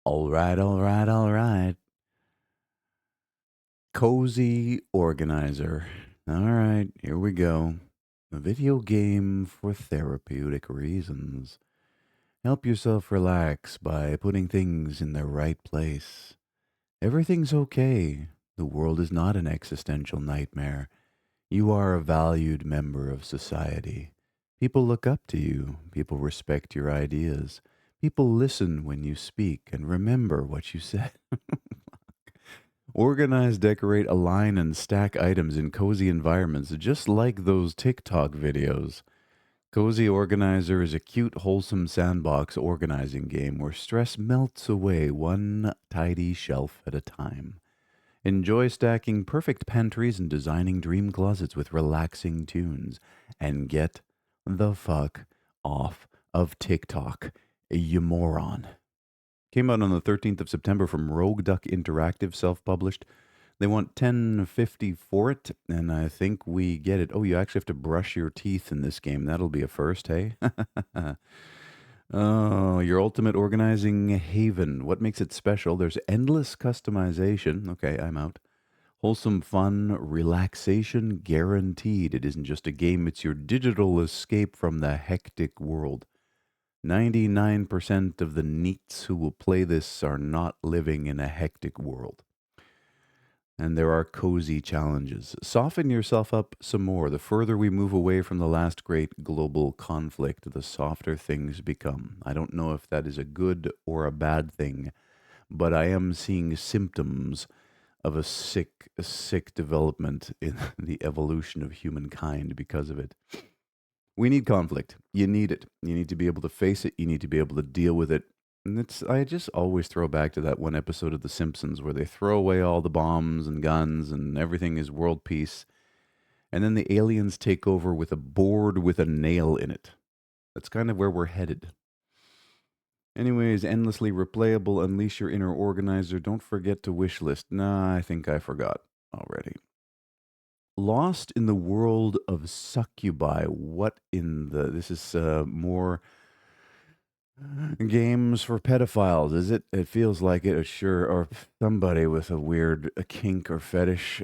All right, all right, all right. Cozy organizer. All right, here we go. A video game for therapeutic reasons. Help yourself relax by putting things in their right place. Everything's okay. The world is not an existential nightmare. You are a valued member of society. People look up to you. People respect your ideas. People listen when you speak and remember what you said. Organize, decorate, align, and stack items in cozy environments, just like those TikTok videos. Cozy Organizer is a cute, wholesome sandbox organizing game where stress melts away one tidy shelf at a time. Enjoy stacking perfect pantries and designing dream closets with relaxing tunes. And get the fuck off of TikTok, you moron. Came out on the 13th of September from Rogue Duck Interactive, self-published. They want 10.50 for it, and I think we get it. Oh, you actually have to brush your teeth in this game. That'll be a first, hey? Oh, your ultimate organizing haven. What makes it special? There's endless customization. Okay, I'm out. Wholesome fun, relaxation guaranteed. It isn't just a game, it's your digital escape from the hectic world. 99% of the neets who will play this are not living in a hectic world. And there are cozy challenges. Soften yourself up some more. The further we move away from the last great global conflict, the softer things become. I don't know if that is a good or a bad thing, but I am seeing symptoms of a sick development in the evolution of humankind because of it. We need conflict. You need it. You need to be able to face it. You need to be able to deal with it. And it's I just always throw back to that one episode of The Simpsons where they throw away all the bombs and guns and everything is world peace. And then the aliens take over with a board with a nail in it. That's kind of where we're headed. Anyways, endlessly replayable, unleash your inner organizer. Don't forget to wish list. Nah, I think I forgot already. Lost in the world of succubi. What in the? This is more games for pedophiles, is it? It feels like it, sure. Or somebody with a weird kink or fetish.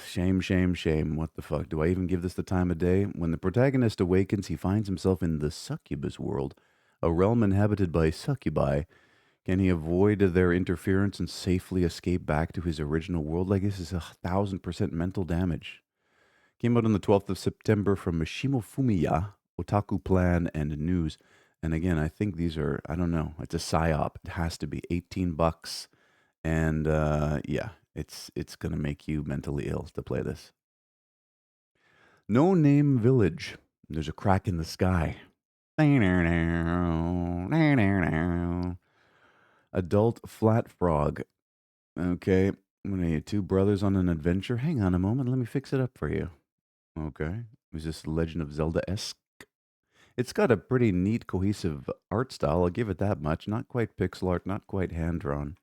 Shame, shame, shame. What the fuck? Do I even give this the time of day? When the protagonist awakens, he finds himself in the succubus world, a realm inhabited by succubi. Can he avoid their interference and safely escape back to his original world? Like, this is 1,000% mental damage. Came out on the 12th of September from Mishimo Fumiya, Otaku Plan, and News. And again, I think these are, I don't know, it's a psyop. It has to be 18 bucks. And yeah, it's going to make you mentally ill to play this. No Name Village. There's a crack in the sky. Adult Flat Frog. Okay. What are you, two brothers on an adventure? Hang on a moment. Let me fix it up for you. Okay. Is this Legend of Zelda-esque? It's got a pretty neat, cohesive art style. I'll give it that much. Not quite pixel art, not quite hand drawn.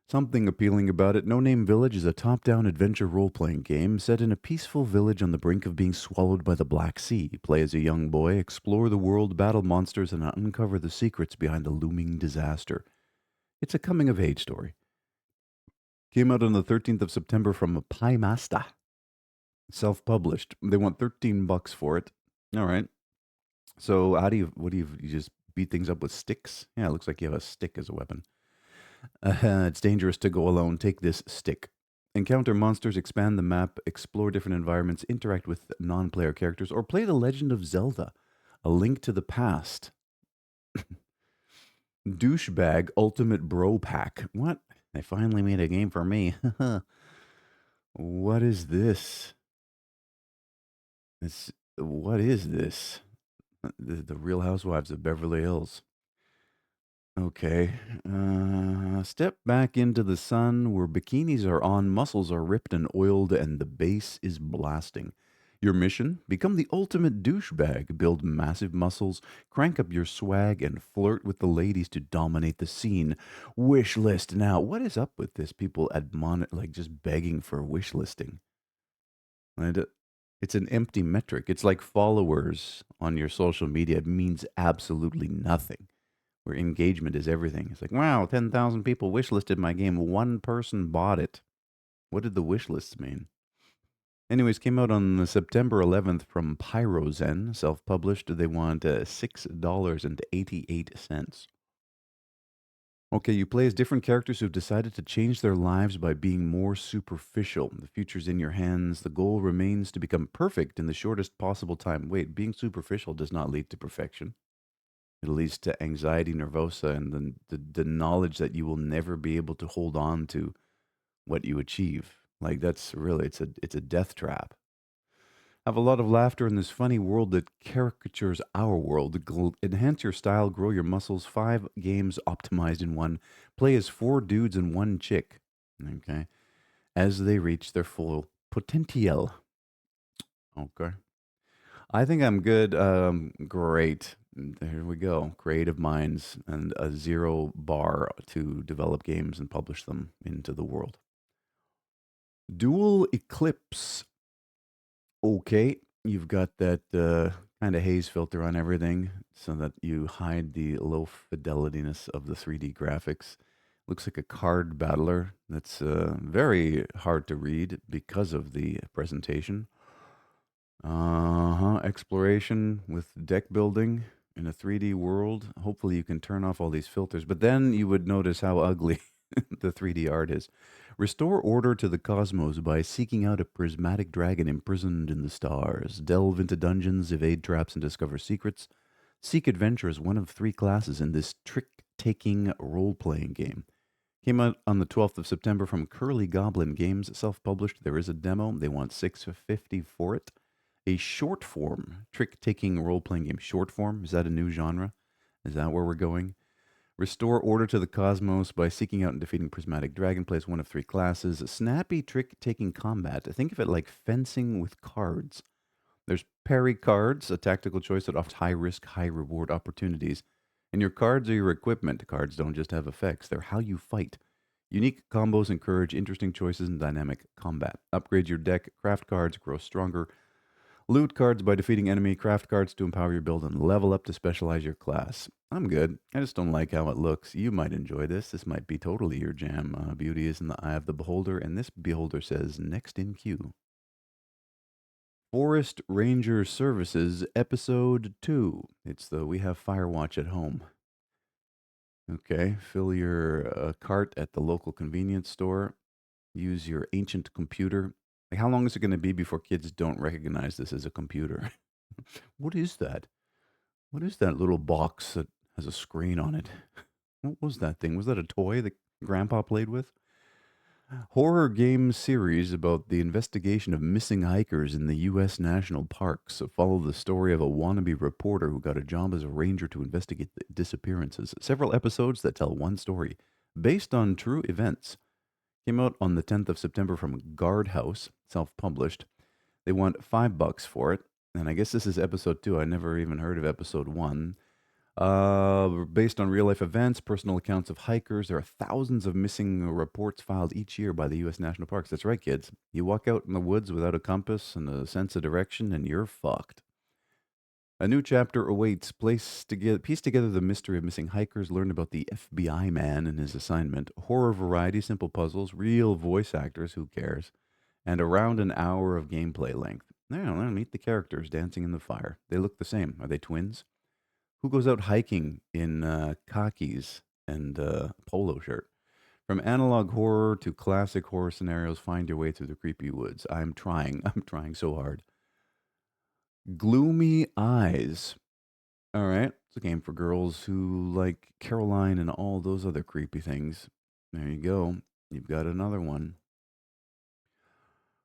Something appealing about it. No Name Village is a top down adventure role playing game set in a peaceful village on the brink of being swallowed by the Black Sea. Play as a young boy, explore the world, battle monsters, and uncover the secrets behind the looming disaster. It's a coming of age story. Came out on the 13th of September from Pai Masta. Self published. They want 13 bucks for it. All right. So what do you just beat things up with sticks? Yeah, it looks like you have a stick as a weapon. It's dangerous to go alone. Take this stick. Encounter monsters, expand the map, explore different environments, interact with non-player characters, or play The Legend of Zelda, A Link to the Past. Douchebag Ultimate Bro Pack. What? They finally made a game for me. What is this? What is this? The Real Housewives of Beverly Hills. Okay. Step back into the sun where bikinis are on, muscles are ripped and oiled, and the bass is blasting. Your mission? Become the ultimate douchebag. Build massive muscles, crank up your swag, and flirt with the ladies to dominate the scene. Wish list now. What is up with this? People like just begging for wish listing. It's an empty metric. It's like followers on your social media. It means absolutely nothing. where engagement is everything. It's like, wow, 10,000 people wishlisted my game. One person bought it. What did the wish lists mean? Anyways, came out on September 11th from Pyrozen, self-published. They want $6.88. Okay, you play as different characters who've decided to change their lives by being more superficial. The future's in your hands. The goal remains to become perfect in the shortest possible time. Wait, being superficial does not lead to perfection. It leads to anxiety nervosa and the knowledge that you will never be able to hold on to what you achieve. Like that's really it's a death trap. Have a lot of laughter in this funny world that caricatures our world. Enhance your style, grow your muscles. 5 games optimized in one. Play as 4 dudes and 1 chick. Okay. As they reach their full potential. Okay. I think I'm good. Great. There we go. Creative minds and a 0 bar to develop games and publish them into the world. Dual Eclipse. Okay, you've got that kind of haze filter on everything so that you hide the low fidelityness of the 3D graphics. Looks like a card battler that's very hard to read because of the presentation. Exploration with deck building in a 3D world. Hopefully, you can turn off all these filters, but then you would notice how ugly the 3D art is. Restore order to the cosmos by seeking out a prismatic dragon imprisoned in the stars. Delve into dungeons, evade traps, and discover secrets. Seek adventure as one of 3 classes in this trick taking role playing game. Came out on the 12th of September from Curly Goblin Games, self published. There is a demo. They want $6.50 for it. A short form trick taking role playing game. Short form? Is that a new genre? Is that where we're going? Restore order to the cosmos by seeking out and defeating prismatic dragon. Plays one of 3 classes. Snappy trick taking combat. Think of it like fencing with cards. There's parry cards, a tactical choice that offers high risk, high reward opportunities. And your cards are your equipment. Cards don't just have effects, they're how you fight. Unique combos encourage interesting choices and dynamic combat. Upgrade your deck, craft cards, grow stronger. Loot cards by defeating enemy, craft cards to empower your build, and level up to specialize your class. I'm good. I just don't like how it looks. You might enjoy this. This might be totally your jam. Beauty is in the eye of the beholder, and this beholder says next in queue. Forest Ranger Services, Episode 2. It's the We Have Firewatch at Home. Okay, fill your cart at the local convenience store. Use your ancient computer. Like, how long is it going to be before kids don't recognize this as a computer? What is that? What is that little box that has a screen on it? What was that thing? Was that a toy that Grandpa played with? Horror game series about the investigation of missing hikers in the U.S. national parks. Follow the story of a wannabe reporter who got a job as a ranger to investigate the disappearances. Several episodes that tell one story, based on true events. Came out on the 10th of September from Guardhouse, self-published. They want $5 for it, and I guess this is episode 2. I never even heard of episode 1. Based on real life events, personal accounts of hikers. There are thousands of missing reports filed each year by the U.S. national parks. That's right, kids. You walk out in the woods without a compass and a sense of direction, and you're fucked. A new chapter awaits. Piece together the mystery of missing hikers. Learn about the FBI man and his assignment. Horror variety, simple puzzles, real voice actors. Who cares? And around an hour of gameplay length. Now, meet the characters dancing in the fire. They look the same. Are they twins? Who goes out hiking in khakis and polo shirt? From analog horror to classic horror scenarios, find your way through the creepy woods. I'm trying. I'm trying so hard. Gloomy Eyes. All right. It's a game for girls who like Caroline and all those other creepy things. There you go. You've got another one.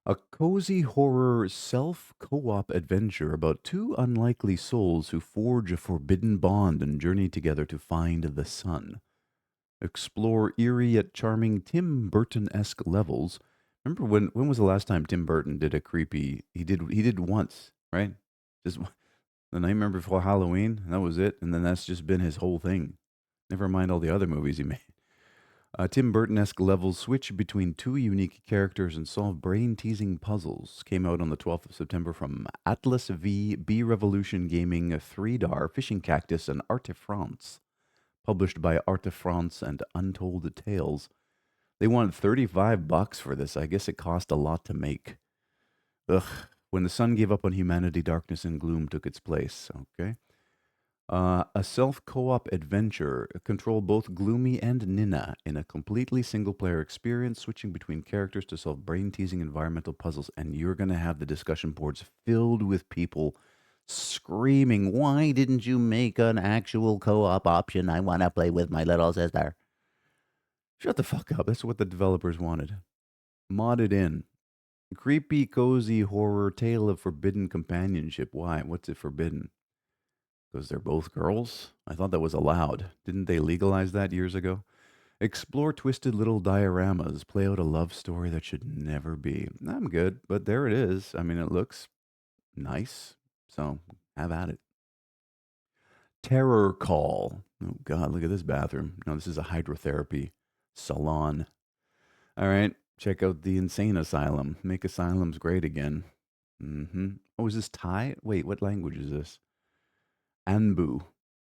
A cozy horror self co op adventure about 2 unlikely souls who forge a forbidden bond and journey together to find the sun. Explore eerie yet charming Tim Burton esque levels. Remember when was the last time Tim Burton did a creepy? He did once, right? Just the Nightmare Before Halloween. That was it, and then that's just been his whole thing. Never mind all the other movies he made. Tim Burton-esque levels switch between 2 unique characters and solve brain-teasing puzzles. Came out on the 12th of September from Atlas V, B Revolution Gaming, 3DAR, Fishing Cactus, and Arte France. published by Arte France and Untold Tales. They want $35 for this. I guess it cost a lot to make. Ugh. When the sun gave up on humanity, darkness and gloom took its place. Okay. A self co op adventure. Control both Gloomy and Nina in a completely single player experience, switching between characters to solve brain teasing environmental puzzles. And you're going to have the discussion boards filled with people screaming, "Why didn't you make an actual co op option? I want to play with my little sister." Shut the fuck up. That's what the developers wanted. Modded in. Creepy, cozy horror tale of forbidden companionship. Why? What's it forbidden? Because they're both girls? I thought that was allowed. Didn't they legalize that years ago? Explore twisted little dioramas. Play out a love story that should never be. I'm good, but there it is. I mean, it looks nice. So have at it. Terror Call. Oh, God, look at this bathroom. No, this is a hydrotherapy salon. All right. Check out the insane asylum. Make asylums great again. Mm-hmm. Oh, is this Thai? Wait, what language is this? Anbu,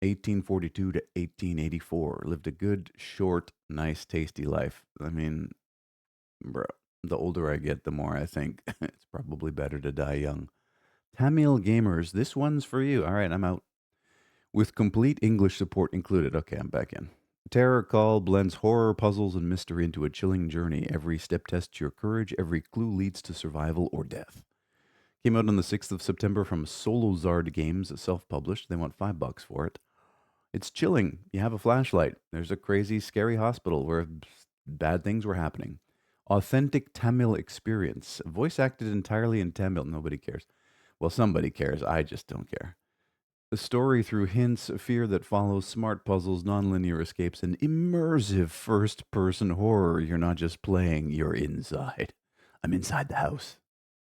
1842 to 1884. Lived a good, short, nice, tasty life. I mean, bro, the older I get, the more I think it's probably better to die young. Tamil gamers, this one's for you. All right, I'm out. With complete English support included. Okay, I'm back in. Terror Call blends horror, puzzles, and mystery into a chilling journey. Every step tests your courage, every clue leads to survival or death. Came out on the 6th of September from Solozard Games, self published. They want $5 for it. It's chilling. You have a flashlight. There's a crazy, scary hospital where bad things were happening. Authentic Tamil experience. Voice acted entirely in Tamil. Nobody cares. Well, somebody cares. I just don't care. The story through hints, fear that follows, smart puzzles, nonlinear escapes, and immersive first person horror. You're not just playing, you're inside. I'm inside the house.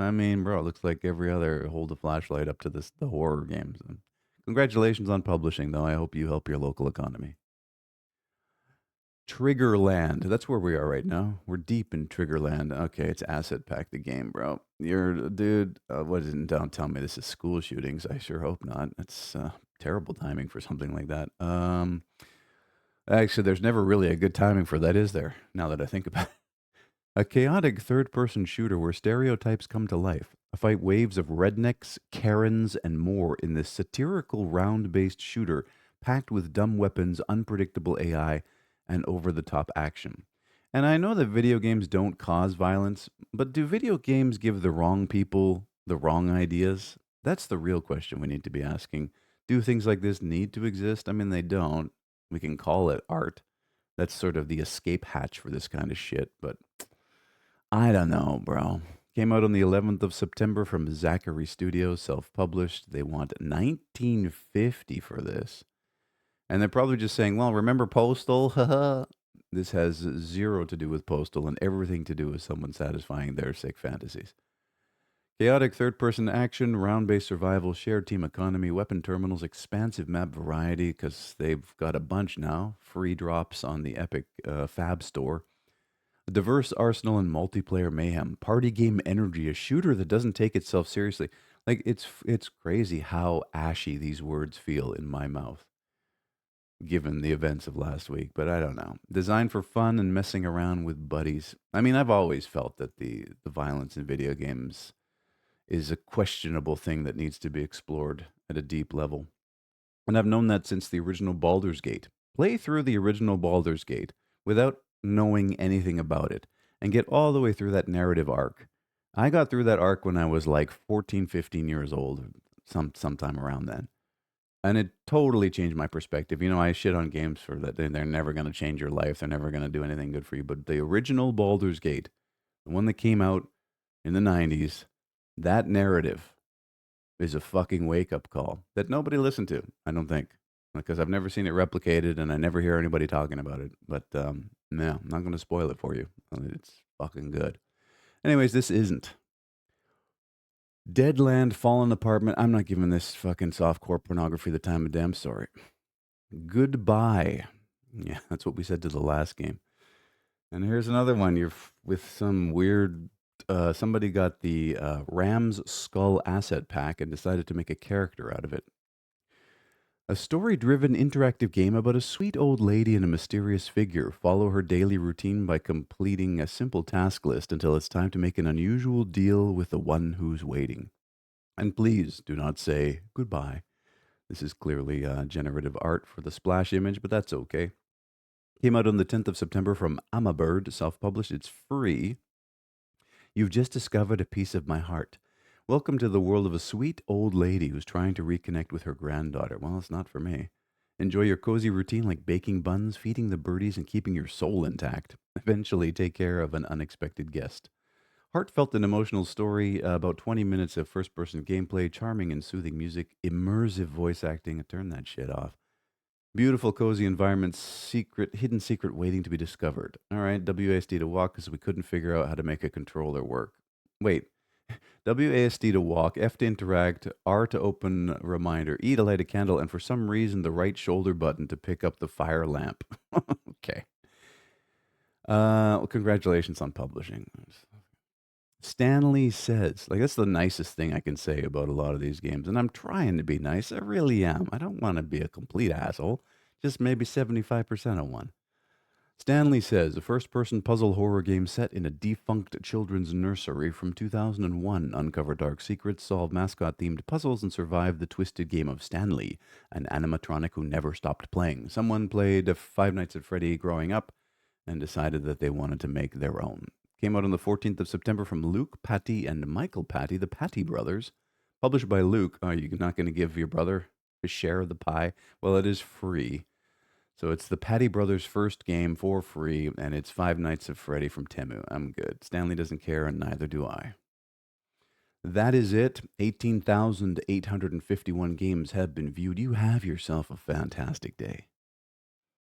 I mean, bro, it looks like every other hold a flashlight up to the horror games. Congratulations on publishing, though. I hope you help your local economy. Triggerland. That's where we are right now. We're deep in Triggerland. Okay, it's asset pack the game, bro. You're dude. What is it? Don't tell me this is school shootings. I sure hope not. That's terrible timing for something like that. Actually, there's never really a good timing for that, is there? Now that I think about it. A chaotic third person shooter where stereotypes come to life. Fight waves of rednecks, Karens, and more in this satirical round based shooter packed with dumb weapons, unpredictable AI, and over the top action. And I know that video games don't cause violence, but do video games give the wrong people the wrong ideas? That's the real question we need to be asking. Do things like this need to exist? I mean, they don't. We can call it art. That's sort of the escape hatch for this kind of shit, but I don't know, bro. Came out on the 11th of September from Zachary Studios, self-published. They want 1950 for this. And they're probably just saying, "Well, remember Postal?" Haha. This has zero to do with Postal and everything to do with someone satisfying their sick fantasies. Chaotic third-person action, round-based survival, shared team economy, weapon terminals, expansive map variety because they've got a bunch now. Free drops on the Epic Fab Store. A diverse arsenal and multiplayer mayhem, party game energy, a shooter that doesn't take itself seriously. Like it's crazy how ashy these words feel in my mouth, given the events of last week. But I don't know. Designed for fun and messing around with buddies. I mean, I've always felt that the violence in video games is a questionable thing that needs to be explored at a deep level. And I've known that since the original Baldur's Gate. Play through the original Baldur's Gate without knowing anything about it and get all the way through that narrative arc. I got through that arc when I was like 14, 15 years old, sometime around then. And it totally changed my perspective. You know, I shit on games for that. They're never going to change your life. They're never going to do anything good for you. But the original Baldur's Gate, the one that came out in the 90s, that narrative is a fucking wake up call that nobody listened to, I don't think, because I've never seen it replicated and I never hear anybody talking about it. But no, I'm not going to spoil it for you. It's fucking good. Anyways, this isn't. Deadland Fallen Apartment. I'm not giving this fucking softcore pornography the time of damn story. Goodbye. Yeah, that's what we said to the last game. And here's another one. You're with some weird. Somebody got the Ram's Skull asset pack and decided to make a character out of it. A story driven interactive game about a sweet old lady and a mysterious figure. Follow her daily routine by completing a simple task list until it's time to make an unusual deal with the one who's waiting. And please do not say goodbye. This is clearly generative art for the splash image, but that's okay. Came out on the 10th of September from Amabird, self published. It's free. You've just discovered a piece of my heart. Welcome to the world of a sweet old lady who's trying to reconnect with her granddaughter. Well, it's not for me. Enjoy your cozy routine like baking buns, feeding the birdies, and keeping your soul intact. Eventually, take care of an unexpected guest. Heartfelt and emotional story, about 20 minutes of first person gameplay, charming and soothing music, immersive voice acting. Turn that shit off. Beautiful, cozy environments, hidden secret waiting to be discovered. All right, WASD to walk because we couldn't figure out how to make a controller work. Wait, WASD to walk, F to interact, R to open reminder, E to light a candle, and for some reason the right shoulder button to pick up the fire lamp. Okay. Well, congratulations on publishing. Stanley says, like, that's the nicest thing I can say about a lot of these games. And I'm trying to be nice. I really am. I don't want to be a complete asshole. Just maybe 75% of one. Stanley says, a first person puzzle horror game set in a defunct children's nursery from 2001. Uncover dark secrets, solve mascot themed puzzles, and survive the twisted game of Stanley, an animatronic who never stopped playing. Someone played Five Nights at Freddy growing up and decided that they wanted to make their own. Came out on the 14th of September from Luke Patty and Michael Patty, the Patty brothers. Published by Luke. Are you not going to give your brother a share of the pie? Well, it is free. So it's the Patty Brothers' first game for free, and it's Five Nights at Freddy from Temu. I'm good. Stanley doesn't care, and neither do I. That is it. 18,851 games have been viewed. You have yourself a fantastic day.